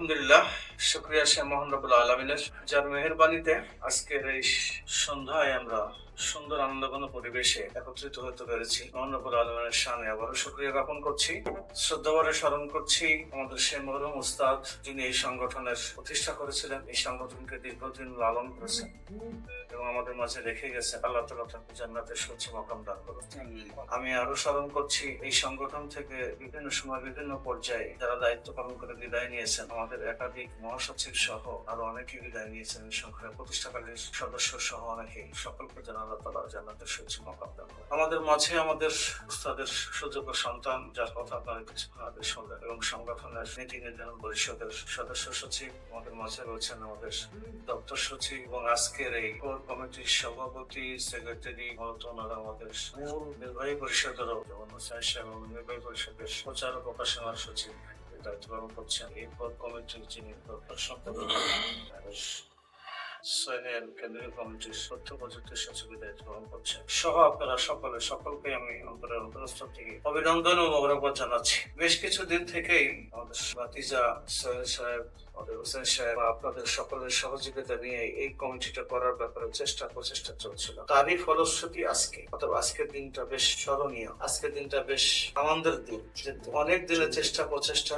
আলহামদুলিল্লাহ, শুকরিয়া সে মহান রব্বুল আলামিনের, যার মেহেরবানিতে আজকের এই সন্ধ্যায় আমরা সুন্দর আনন্দঘন পরিবেশে একত্রিত হতে পেরেছি। মহান রব্বুল আলামিনের শানে আবারও শুকরিয়া জ্ঞাপন করছি, শ্রদ্ধাভরে স্মরণ করছি আমাদের সেই মরহুম উস্তাদ, যিনি এই সংগঠনের প্রতিষ্ঠা করেছিলেন, এই সংগঠনকে দীর্ঘদিন লালন করেছেন এবং আমাদের মাঝে রেখে গেছে। আল্লাহ তাআলা তাকে জান্নাতের সচ্চ মাকাম দান করুন। আমি আরো স্মরণ করছি এই সংগঠন থেকে বিভিন্ন সময় বিভিন্ন পর্যায়ে যারা দায়িত্ব পালন করে বিদায় নিয়েছেন, আমাদের একাধিক মহাসচিব সহ আরো অনেকে বিদায় নিয়েছেন, এই সংগঠনের প্রতিষ্ঠাকালীন সদস্য সহ অনেকে, সকলকে যেন আল্লাহ তাআলা জান্নাতের সচ্চ মাকাম দান করুন। আমাদের মাঝে আমাদের উস্তাদের সুযোগ্য সন্তান, যার কথা আপনারা কিছুক্ষণ আগে শুনলেন, এবং সংগঠনের নীতি নির্ধারণ পরিষদের সদস্য সচিব আমাদের মাঝে রয়েছেন, আমাদের দপ্তর সচিব এবং আজকের এই কোর কমিটির সভাপতি, সেক্রেটারি, ওনারা আমাদের মূল নির্বাহী পরিষদেরও, যেমন হোসেন সাহেব এবং নির্বাহী পরিষদের প্রচার ও প্রকাশনার সচিব দায়িত্ব পালন করছেন। এই কোর কমিটির যিনি সম্পাদক সোহেল, কেন্দ্রীয় কমিটির তথ্য প্রযুক্তি সচিবের দায়িত্ব পালন করছেন সহ আপনারা সকলকে আমি অন্তরের অন্তরস্থল থেকে অভিনন্দন ও মোবারকবাদ জানাচ্ছি। বেশ কিছুদিন থেকেই আমাদের ভাতিজা সোহেল সাহেব, আমাদের হোসেন সাহেব আপনাদের সকলের সহযোগিতা নিয়ে এই কমিটিটা করার ব্যাপারে প্রচেষ্টা চলছিল। তারই ফলশ্রুতি আজকে, অথবা আজকের দিনটা বেশ স্মরণীয়। আজকের দিনটা বেশ আনন্দের দিন, যে অনেক দিনের প্রচেষ্টা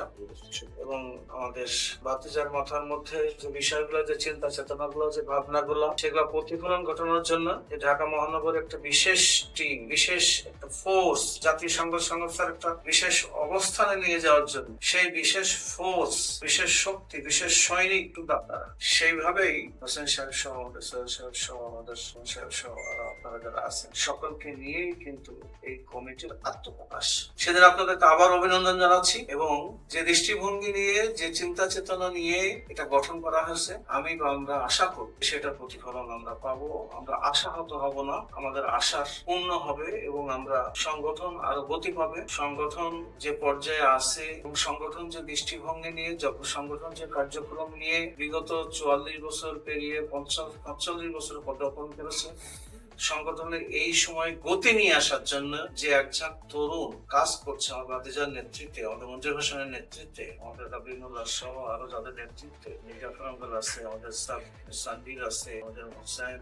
এবং আমাদের ভাতিজার মাথার মধ্যে যে বিষয়গুলো, যে চিন্তা চেতনাগুলো, যে ভাবনাগুলো, সেগুলো প্রতিফলন ঘটানোর জন্য ঢাকা মহানগরের একটা বিশেষ টিম, বিশেষ একটা ফোর্স, জাতীয় সংস্থার একটা বিশেষ অবস্থানে নিয়ে যাওয়ার জন্য সেই বিশেষ ফোর্স, বিশেষ শক্তি, বিশেষ সৈনিক আপনারা, সেইভাবেই হোসেন সাহেব সহ, আমাদের সোহেল সাহেব সহ, আমাদের সাহেব সহ আপনারা যারা আছেন, সকলকে নিয়েই কিন্তু এই কমিটির আত্মপ্রকাশ। সেদিন আপনাদেরকে আবার অভিনন্দন জানাচ্ছি এবং যে দৃষ্টিভঙ্গি নিয়ে, যে চিন্তা চেতনা নিয়ে এটা গঠন করা হয়েছে, আমরা আশা করি সেটা প্রতিফলন আমরা পাবো। আমরা আশাহত হব না, আমাদের আশা পূর্ণ হবে এবং আমরা সংগঠন আরো গতি পাবে। সংগঠন যে পর্যায়ে আছে এবং সংগঠন যে দৃষ্টিভঙ্গি নিয়ে, সংগঠন যে কার্যক্রম নিয়ে বিগত 44 বছর পেরিয়ে 45 বছর পদার্পণ করেছে, সংগঠনের এই সময় গতি নিয়ে আসার জন্য যে একজন তরুণ কাজ করছে আমার ভাতিজার নেতৃত্বে, আমাদের মঞ্জুর হোসেনের নেতৃত্বে, আমাদের রাবিনুল্লাহ সহ আরো যাদের নেতৃত্বে, মির্জা ফখরুল আছে, আমাদের সাব্বির আছে, আমাদের হোসেন,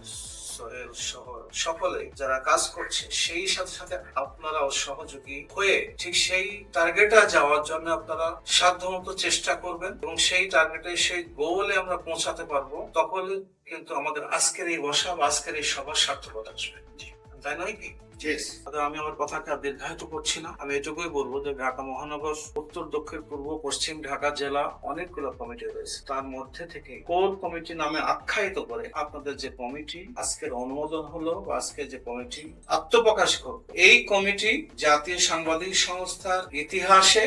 সোহেল সহ সকলে যারা কাজ করছে, সেই সাথে সাথে আপনারাও সহযোগী হয়ে ঠিক সেই টার্গেটে যাওয়ার জন্য আপনারা সাধ্যমতো চেষ্টা করবেন এবং সেই টার্গেটে, সেই গোলে আমরা পৌঁছাতে পারবো। তখন কিন্তু আমাদের আজকের এই বসা বা আজকের এই সবার সার্থকতা আসবে, তাই নয় কি? আমি আমার কথাকে দীর্ঘায়িত করছি না। আমি এটুকুই বলবো যে ঢাকা মহানগর, উত্তর, দক্ষিণ, পূর্ব, পশ্চিম ঢাকা জেলা অনেকগুলো কমিটি রয়েছে। তার মধ্যে থেকে কোর কমিটি নামে আখ্যায়িত করে আপনাদের যে কমিটি আজকের অনুমোদন হলো, বা আজকে যে কমিটি আত্মপ্রকাশ করলো, এই কমিটি জাতীয় সাংবাদিক সংস্থার ইতিহাসে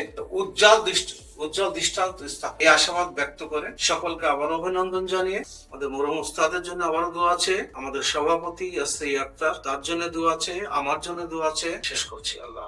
উজ্জ্বল দৃষ্টান্ত স্থাপন, এই আশাবাদ ব্যক্ত করে সকলকে আবার অভিনন্দন জানিয়ে, আমাদের মরহুম উস্তাদের জন্য আবারও দোয়া আছে, আমাদের সভাপতি আক্তার, তার জন্য দোয়া আছে, আমার জন্য দোয়া আছে, শেষ করছি। আল্লাহ।